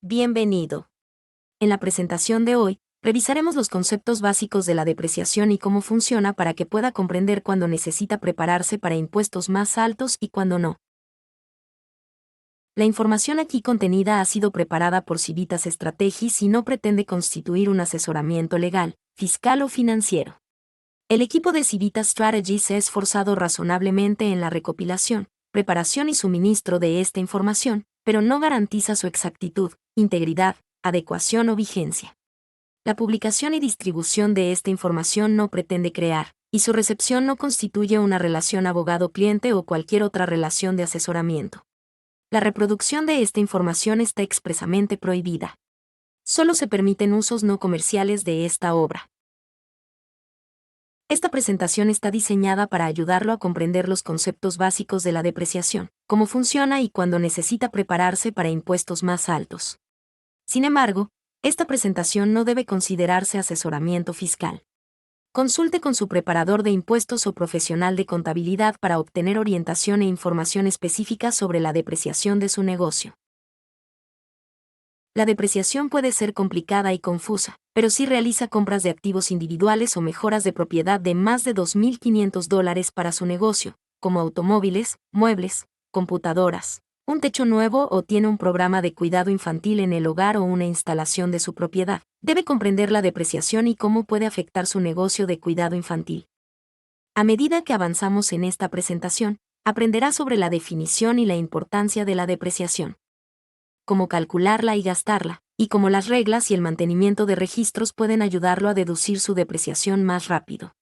Bienvenido. En la presentación de hoy, revisaremos los conceptos básicos de la depreciación y cómo funciona para que pueda comprender cuándo necesita prepararse para impuestos más altos y cuándo no. La información aquí contenida ha sido preparada por Civitas Strategies y no pretende constituir un asesoramiento legal, fiscal o financiero. El equipo de Civitas Strategies se ha esforzado razonablemente en la recopilación, preparación y suministro de esta información, pero no garantiza su exactitud, integridad, adecuación o vigencia. La publicación y distribución de esta información no pretende crear, y su recepción no constituye una relación abogado-cliente o cualquier otra relación de asesoramiento. La reproducción de esta información está expresamente prohibida. Solo se permiten usos no comerciales de esta obra. Esta presentación está diseñada para ayudarlo a comprender los conceptos básicos de la depreciación, cómo funciona y cuándo necesita prepararse para impuestos más altos. Sin embargo, esta presentación no debe considerarse asesoramiento fiscal. Consulte con su preparador de impuestos o profesional de contabilidad para obtener orientación e información específica sobre la depreciación de su negocio. La depreciación puede ser complicada y confusa, pero si realiza compras de activos individuales o mejoras de propiedad de más de $2.500 para su negocio, como automóviles, muebles, computadoras, un techo nuevo o tiene un programa de cuidado infantil en el hogar o una instalación de su propiedad, debe comprender la depreciación y cómo puede afectar su negocio de cuidado infantil. A medida que avanzamos en esta presentación, aprenderá sobre la definición y la importancia de la depreciación, cómo calcularla y gastarla, y cómo las reglas y el mantenimiento de registros pueden ayudarlo a deducir su depreciación más rápido.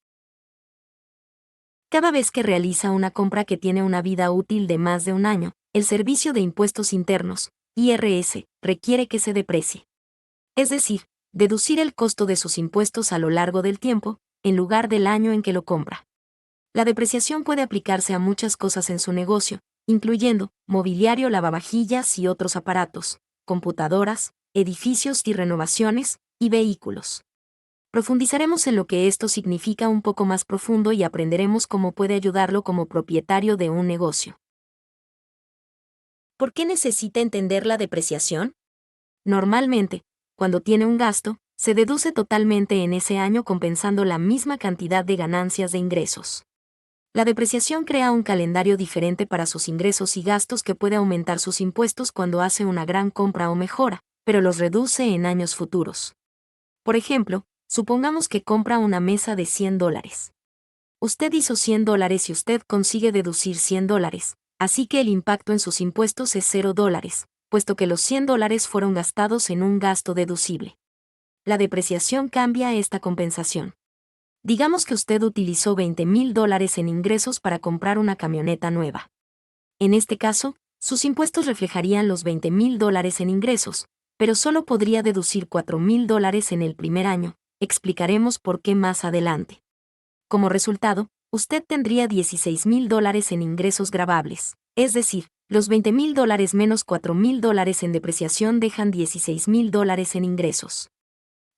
Cada vez que realiza una compra que tiene una vida útil de más de un año, el Servicio de Impuestos Internos, IRS, requiere que se deprecie. Es decir, deducir el costo de sus impuestos a lo largo del tiempo, en lugar del año en que lo compra. La depreciación puede aplicarse a muchas cosas en su negocio, incluyendo mobiliario, lavavajillas y otros aparatos, computadoras, edificios y renovaciones, y vehículos. Profundizaremos en lo que esto significa un poco más profundo y aprenderemos cómo puede ayudarlo como propietario de un negocio. ¿Por qué necesita entender la depreciación? Normalmente, cuando tiene un gasto, se deduce totalmente en ese año compensando la misma cantidad de ganancias de ingresos. La depreciación crea un calendario diferente para sus ingresos y gastos que puede aumentar sus impuestos cuando hace una gran compra o mejora, pero los reduce en años futuros. Por ejemplo, supongamos que compra una mesa de $100. Usted hizo $100 y usted consigue deducir $100, así que el impacto en sus impuestos es $0, puesto que los $100 fueron gastados en un gasto deducible. La depreciación cambia esta compensación. Digamos que usted utilizó $20.000 en ingresos para comprar una camioneta nueva. En este caso, sus impuestos reflejarían los $20.000 en ingresos, pero solo podría deducir $4.000 en el primer año. Explicaremos por qué más adelante. Como resultado, usted tendría $16.000 en ingresos gravables, es decir, los $20.000 menos $4.000 en depreciación dejan $16.000 en ingresos.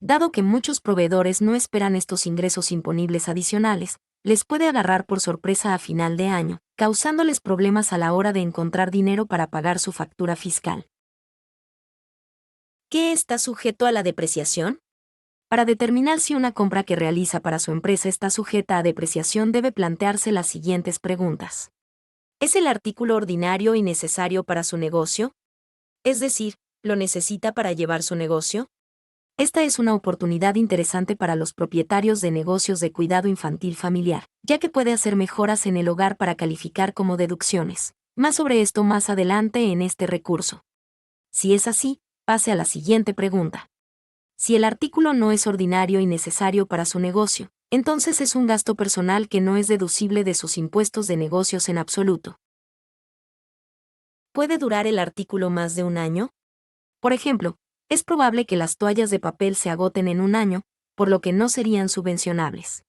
Dado que muchos proveedores no esperan estos ingresos imponibles adicionales, les puede agarrar por sorpresa a final de año, causándoles problemas a la hora de encontrar dinero para pagar su factura fiscal. ¿Qué está sujeto a la depreciación? Para determinar si una compra que realiza para su empresa está sujeta a depreciación debe plantearse las siguientes preguntas. ¿Es el artículo ordinario y necesario para su negocio? Es decir, ¿lo necesita para llevar su negocio? Esta es una oportunidad interesante para los propietarios de negocios de cuidado infantil familiar, ya que puede hacer mejoras en el hogar para calificar como deducciones. Más sobre esto más adelante en este recurso. Si es así, pase a la siguiente pregunta. Si el artículo no es ordinario y necesario para su negocio, entonces es un gasto personal que no es deducible de sus impuestos de negocios en absoluto. ¿Puede durar el artículo más de un año? Por ejemplo, es probable que las toallas de papel se agoten en un año, por lo que no serían subvencionables.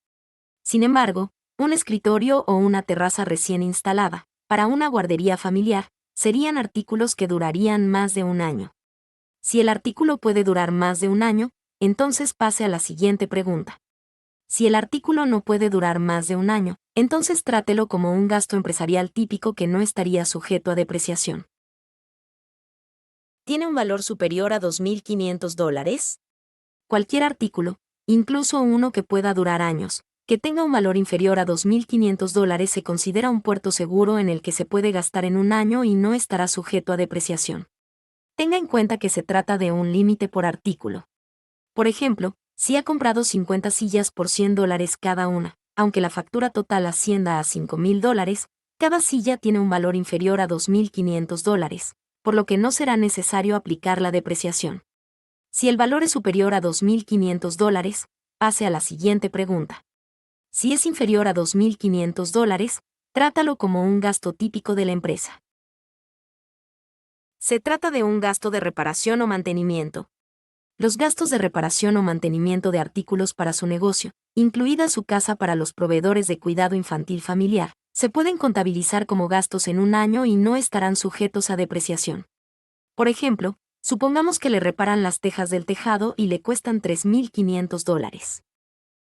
Sin embargo, un escritorio o una terraza recién instalada, para una guardería familiar, serían artículos que durarían más de un año. Si el artículo puede durar más de un año, entonces pase a la siguiente pregunta. Si el artículo no puede durar más de un año, entonces trátelo como un gasto empresarial típico que no estaría sujeto a depreciación. tiene un valor superior a $2.500. Cualquier artículo, incluso uno que pueda durar años, que tenga un valor inferior a $2.500 se considera un puerto seguro en el que se puede gastar en un año y no estará sujeto a depreciación. Tenga en cuenta que se trata de un límite por artículo. Por ejemplo, si ha comprado 50 sillas por $100 cada una, aunque la factura total ascienda a $5.000, cada silla tiene un valor inferior a $2.500, por lo que no será necesario aplicar la depreciación. Si el valor es superior a $2.500, pase a la siguiente pregunta. Si es inferior a $2.500, trátalo como un gasto típico de la empresa. Se trata de un gasto de reparación o mantenimiento. Los gastos de reparación o mantenimiento de artículos para su negocio, incluida su casa para los proveedores de cuidado infantil familiar, se pueden contabilizar como gastos en un año y no estarán sujetos a depreciación. Por ejemplo, supongamos que le reparan las tejas del tejado y le cuestan $3.500.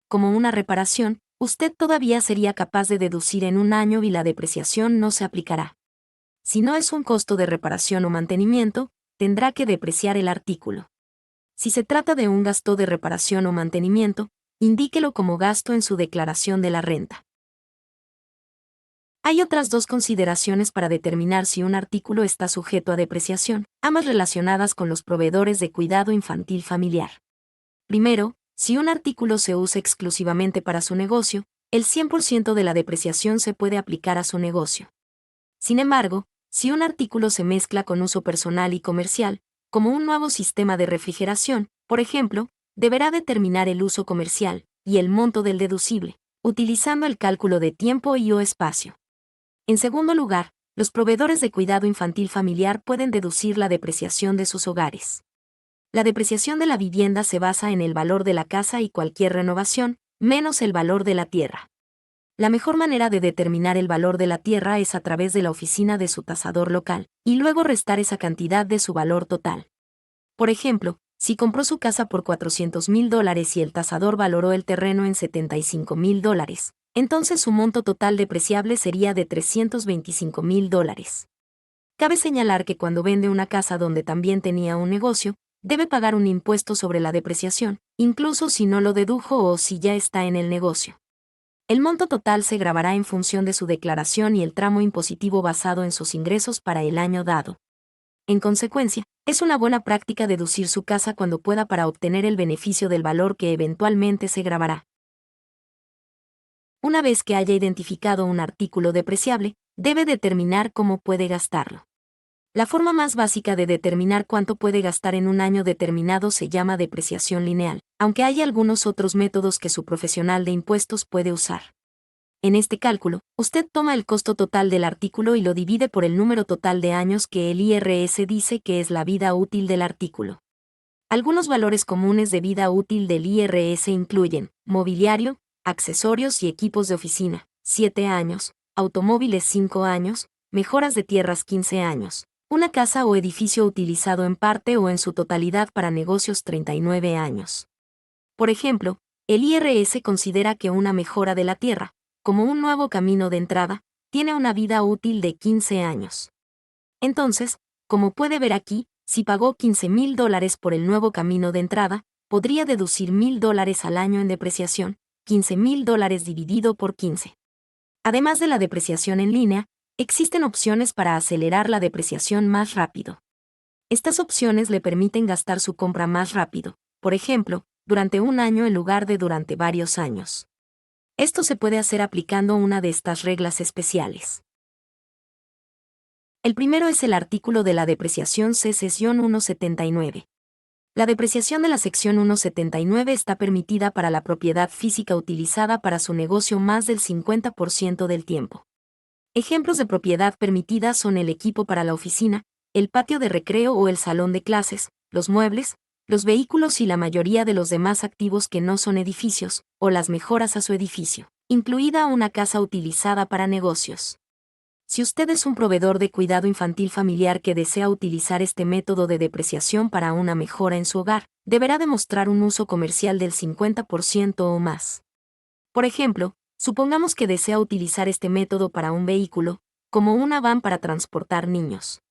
Como una reparación, usted todavía sería capaz de deducir en un año y la depreciación no se aplicará. Si no es un costo de reparación o mantenimiento, tendrá que depreciar el artículo. Si se trata de un gasto de reparación o mantenimiento, indíquelo como gasto en su declaración de la renta. Hay otras dos consideraciones para determinar si un artículo está sujeto a depreciación, ambas relacionadas con los proveedores de cuidado infantil familiar. Primero, si un artículo se usa exclusivamente para su negocio, el 100% de la depreciación se puede aplicar a su negocio. Sin embargo, si un artículo se mezcla con uso personal y comercial, como un nuevo sistema de refrigeración, por ejemplo, deberá determinar el uso comercial y el monto del deducible, utilizando el cálculo de tiempo y o espacio. En segundo lugar, los proveedores de cuidado infantil familiar pueden deducir la depreciación de sus hogares. La depreciación de la vivienda se basa en el valor de la casa y cualquier renovación, menos el valor de la tierra. La mejor manera de determinar el valor de la tierra es a través de la oficina de su tasador local, y luego restar esa cantidad de su valor total. Por ejemplo, si compró su casa por $400.000 y el tasador valoró el terreno en $75.000, entonces su monto total depreciable sería de $325.000. Cabe señalar que cuando vende una casa donde también tenía un negocio, debe pagar un impuesto sobre la depreciación, incluso si no lo dedujo o si ya está en el negocio. El monto total se gravará en función de su declaración y el tramo impositivo basado en sus ingresos para el año dado. En consecuencia, es una buena práctica deducir su casa cuando pueda para obtener el beneficio del valor que eventualmente se gravará. Una vez que haya identificado un artículo depreciable, debe determinar cómo puede gastarlo. La forma más básica de determinar cuánto puede gastar en un año determinado se llama depreciación lineal, aunque hay algunos otros métodos que su profesional de impuestos puede usar. En este cálculo, usted toma el costo total del artículo y lo divide por el número total de años que el IRS dice que es la vida útil del artículo. Algunos valores comunes de vida útil del IRS incluyen mobiliario, accesorios y equipos de oficina, 7 años, automóviles 5 años, mejoras de tierras 15 años, una casa o edificio utilizado en parte o en su totalidad para negocios 39 años. Por ejemplo, el IRS considera que una mejora de la tierra, como un nuevo camino de entrada, tiene una vida útil de 15 años. Entonces, como puede ver aquí, si pagó $15.000 por el nuevo camino de entrada, podría deducir $1.000 al año en depreciación, $15.000 dividido por 15. Además de la depreciación en línea, existen opciones para acelerar la depreciación más rápido. Estas opciones le permiten gastar su compra más rápido, por ejemplo, durante un año en lugar de durante varios años. Esto se puede hacer aplicando una de estas reglas especiales. El primero es el artículo de la depreciación C-Sección 179. La depreciación de la sección 179 está permitida para la propiedad física utilizada para su negocio más del 50% del tiempo. Ejemplos de propiedad permitida son el equipo para la oficina, el patio de recreo o el salón de clases, los muebles, los vehículos y la mayoría de los demás activos que no son edificios, o las mejoras a su edificio, incluida una casa utilizada para negocios. Si usted es un proveedor de cuidado infantil familiar que desea utilizar este método de depreciación para una mejora en su hogar, deberá demostrar un uso comercial del 50% o más. Por ejemplo, supongamos que desea utilizar este método para un vehículo, como una van para transportar niños.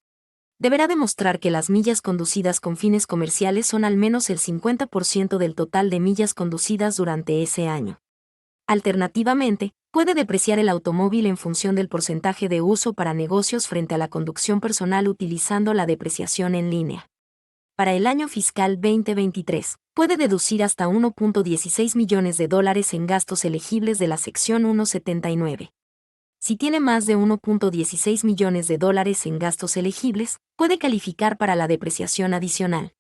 Deberá demostrar que las millas conducidas con fines comerciales son al menos el 50% del total de millas conducidas durante ese año. Alternativamente, puede depreciar el automóvil en función del porcentaje de uso para negocios frente a la conducción personal utilizando la depreciación en línea. Para el año fiscal 2023, puede deducir hasta $1.16 millones en gastos elegibles de la sección 179. Si tiene más de $1.16 millones en gastos elegibles, puede calificar para la depreciación adicional.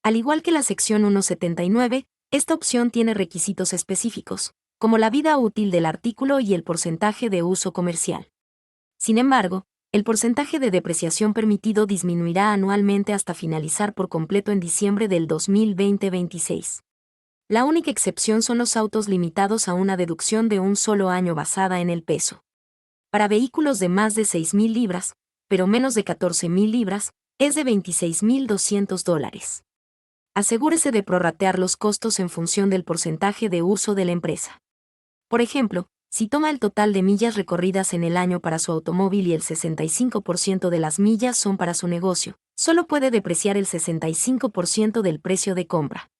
Al igual que la sección 179, esta opción tiene requisitos específicos, como la vida útil del artículo y el porcentaje de uso comercial. Sin embargo, el porcentaje de depreciación permitido disminuirá anualmente hasta finalizar por completo en diciembre del 2026. La única excepción son los autos limitados a una deducción de un solo año basada en el peso. Para vehículos de más de 6.000 libras, pero menos de 14.000 libras, es de $26.200. Asegúrese de prorratear los costos en función del porcentaje de uso de la empresa. Por ejemplo, si toma el total de millas recorridas en el año para su automóvil y el 65% de las millas son para su negocio, solo puede depreciar el 65% del precio de compra.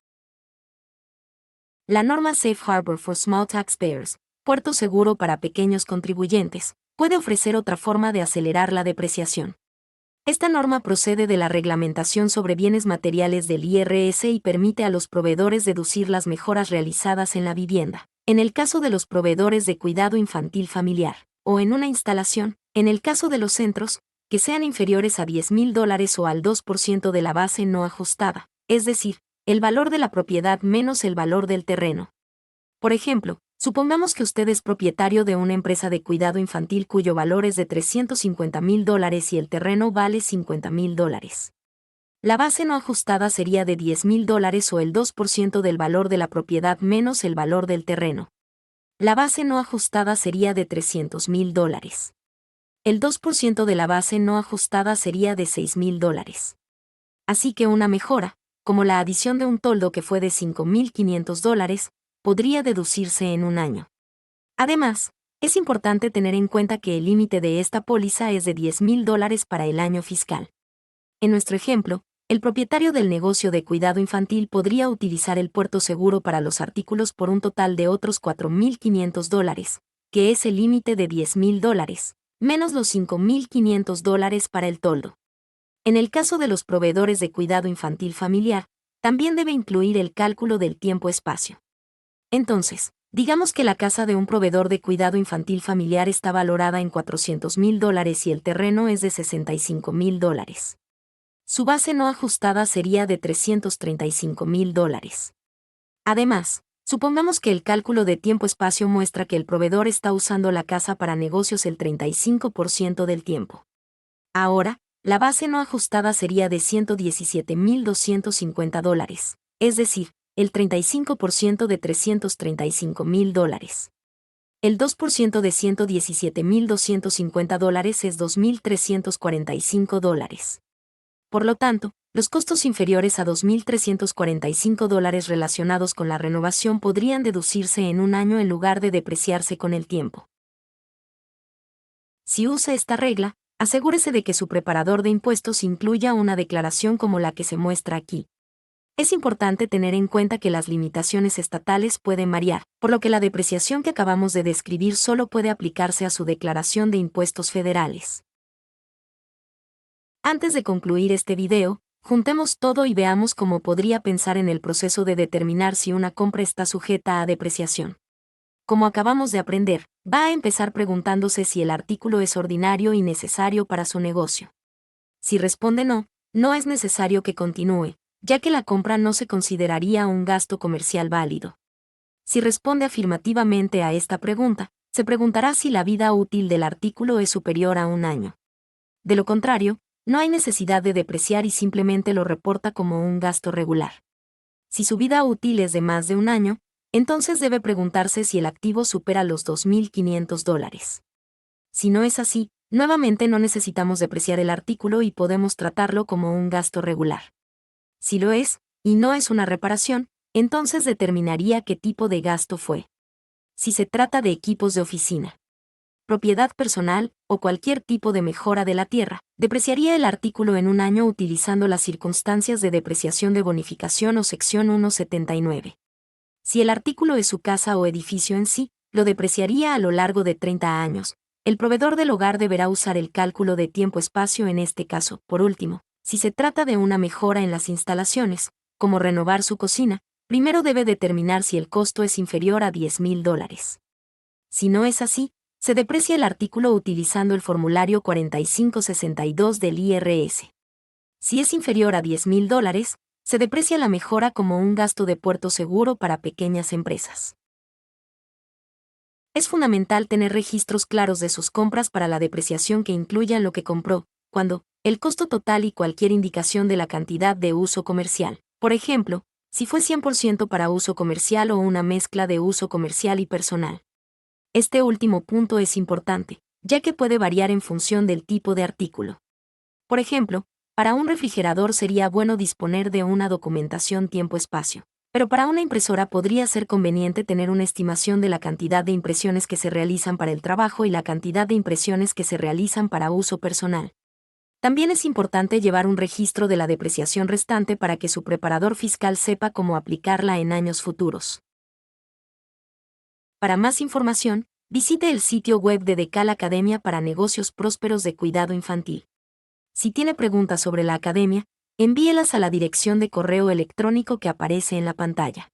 La norma Safe Harbor for Small Taxpayers, puerto seguro para pequeños contribuyentes, puede ofrecer otra forma de acelerar la depreciación. Esta norma procede de la reglamentación sobre bienes materiales del IRS y permite a los proveedores deducir las mejoras realizadas en la vivienda, en el caso de los proveedores de cuidado infantil familiar, o en una instalación, en el caso de los centros, que sean inferiores a $10.000 o al 2% de la base no ajustada, es decir, el valor de la propiedad menos el valor del terreno. Por ejemplo, supongamos que usted es propietario de una empresa de cuidado infantil cuyo valor es de $350.000 y el terreno vale $50.000. La base no ajustada sería de $10.000 o el 2% del valor de la propiedad menos el valor del terreno. La base no ajustada sería de $300.000. El 2% de la base no ajustada sería de $6.000. Así que una mejora, como la adición de un toldo que fue de $5.500, podría deducirse en un año. Además, es importante tener en cuenta que el límite de esta póliza es de $10.000 para el año fiscal. En nuestro ejemplo, el propietario del negocio de cuidado infantil podría utilizar el puerto seguro para los artículos por un total de otros $4.500, que es el límite de $10.000, menos los $5.500 para el toldo. En el caso de los proveedores de cuidado infantil familiar, también debe incluir el cálculo del tiempo-espacio. Entonces, digamos que la casa de un proveedor de cuidado infantil familiar está valorada en $400.000 y el terreno es de $65.000. Su base no ajustada sería de $335.000. Además, supongamos que el cálculo de tiempo-espacio muestra que el proveedor está usando la casa para negocios el 35% del tiempo. Ahora, la base no ajustada sería de $117.250, es decir, el 35% de $335.000. El 2% de $117.250 es $2.345. Por lo tanto, los costos inferiores a $2.345 relacionados con la renovación podrían deducirse en un año en lugar de depreciarse con el tiempo. Si usa esta regla, asegúrese de que su preparador de impuestos incluya una declaración como la que se muestra aquí. Es importante tener en cuenta que las limitaciones estatales pueden variar, por lo que la depreciación que acabamos de describir solo puede aplicarse a su declaración de impuestos federales. Antes de concluir este video, juntemos todo y veamos cómo podría pensar en el proceso de determinar si una compra está sujeta a depreciación. Como acabamos de aprender, va a empezar preguntándose si el artículo es ordinario y necesario para su negocio. Si responde no, no es necesario que continúe, ya que la compra no se consideraría un gasto comercial válido. Si responde afirmativamente a esta pregunta, se preguntará si la vida útil del artículo es superior a un año. De lo contrario, no hay necesidad de depreciar y simplemente lo reporta como un gasto regular. Si su vida útil es de más de un año, entonces debe preguntarse si el activo supera los $2.500. Si no es así, nuevamente no necesitamos depreciar el artículo y podemos tratarlo como un gasto regular. Si lo es, y no es una reparación, entonces determinaría qué tipo de gasto fue. Si se trata de equipos de oficina, propiedad personal, o cualquier tipo de mejora de la tierra, depreciaría el artículo en un año utilizando las circunstancias de depreciación de bonificación o sección 179. Si el artículo es su casa o edificio en sí, lo depreciaría a lo largo de 30 años. El proveedor del hogar deberá usar el cálculo de tiempo-espacio en este caso. Por último, si se trata de una mejora en las instalaciones, como renovar su cocina, primero debe determinar si el costo es inferior a $10,000. Si no es así, se deprecia el artículo utilizando el formulario 4562 del IRS. Si es inferior a $10,000, se deprecia la mejora como un gasto de puerto seguro para pequeñas empresas. Es fundamental tener registros claros de sus compras para la depreciación que incluyan lo que compró, cuándo, el costo total y cualquier indicación de la cantidad de uso comercial. Por ejemplo, si fue 100% para uso comercial o una mezcla de uso comercial y personal. Este último punto es importante, ya que puede variar en función del tipo de artículo. Por ejemplo, para un refrigerador sería bueno disponer de una documentación tiempo-espacio, pero para una impresora podría ser conveniente tener una estimación de la cantidad de impresiones que se realizan para el trabajo y la cantidad de impresiones que se realizan para uso personal. También es importante llevar un registro de la depreciación restante para que su preparador fiscal sepa cómo aplicarla en años futuros. Para más información, visite el sitio web de Decal Academia para Negocios Prósperos de Cuidado Infantil. Si tiene preguntas sobre la academia, envíelas a la dirección de correo electrónico que aparece en la pantalla.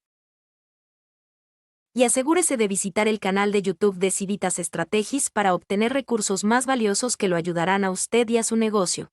Y asegúrese de visitar el canal de YouTube de Civitas Strategies para obtener recursos más valiosos que lo ayudarán a usted y a su negocio.